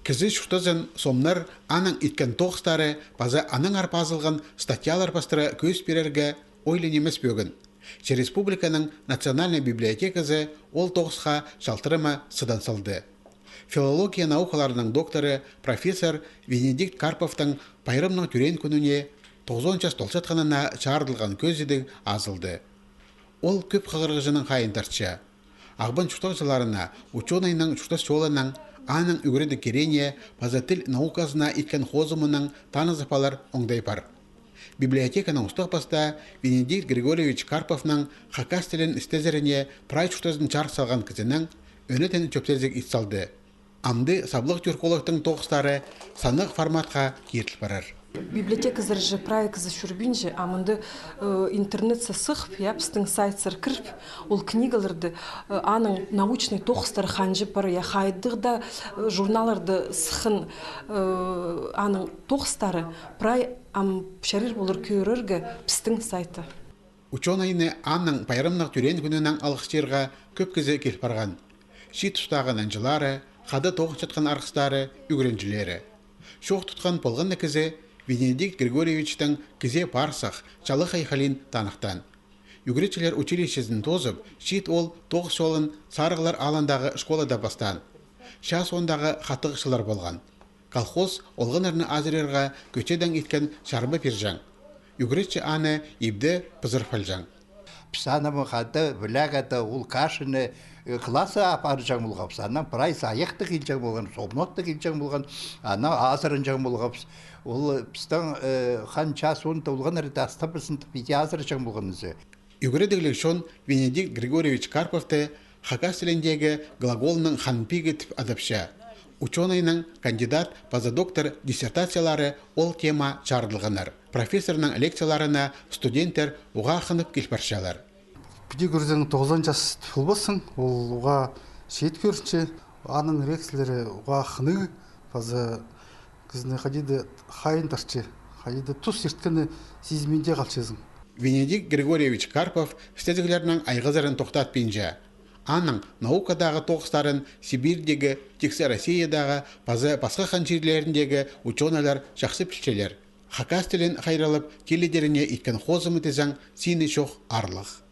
Кізі шуштазын сомнар аның иткен тоғыстары база аның арпазылған статьялар бастыры көз берерге ойленемес бөгін. Че республиканың национальный библиотекасы ол тоғысқа шалтырыма сыдан салды. Филология наукаларының докторы профессор Венедикт Карповтың пайрымның түрен күніне 90 час толшатқанына чарылған көзідік азылды. Ол көп қығырғыжының қайындарча. Ағбын шуштақ жыларына ученайның шуштас жолының аның үгіреді керене пазатыл наукасына иткен хозымының танызыпалар оңдай бар. Библиотеканың ұстық баста Венедикт Григорьевич Карповның хакас тілін істезеріне прай шуштазын чар салған кізінің өнетен чөптезік итсалды. Амды саблық түркологтың тоғыстары санық форматқа кертіл барар. Библиотека заржы проект за шурбинже, амынды интернет сасық, япстың сайтсар кірп, ол книгаларды аның научный тоғыстар ханжы пары, я хайдығда журналарды сықын аның тоғыстары прай ам шарир болыр көріргі пістің сайты. Ученайны аның пайрымнық түрен күнінің алғыштерға көп кізі келіп барған. Ши тұстағын әнжылары, қады тоғы жатқан арқыстары, үгіренжілері. Шоқ тұтқан полғын кізі Венедикт Григорьевичтің кізе парсақ, чалы хайхалин танықтан. Үгіретшілер училищесін тозып, шит ол тоғыз жолын сарығылар аландағы школада бастан. Шас ондағы хаттығышылар болған. Колхоз олғынырны азырерға көчеден еткен шарбы пержан. Үгіретші аны ебді пызыр фалжан. Псанамы қады, біләгәді, ол қашыны классы апаржан болған. Псанам прайс аяқты келжан болған, сомнотты келжан болған, ана азырынжан болған. Ол пістің хан час оны таулған әрді астапысын бейте азырынжан болған өзі. Үгіредігілік шон Венедикт Григорьевич Карповты хакас тіліндегі глаголының ханпигі тіп адапша. Ученайның кандидат позадоктор диссертациялары ол тема чардылғанар. Профессорның лекцияларына студенттер уға қынып келпаршалар. Бүде көрден 90 жас болбасын, ол уға шет көрінше, аның лекциялары уға қыны, базы кізіне қадеді қайын тарчы, қадеді тұс ерткені сезменде қалчызың. Венедикт Григорьевич Карпов стезіглерінің айғызарын тоқтат пенжа. Аның наукадағы тоғыстарын Сибирдегі, тексе Россиядағы, базы басқа хан жерлеріндегі ученалар жақсы пішчелер. Хакас тілін қайралып, келедеріне иткен хозымы тезің сені шоқ арлық.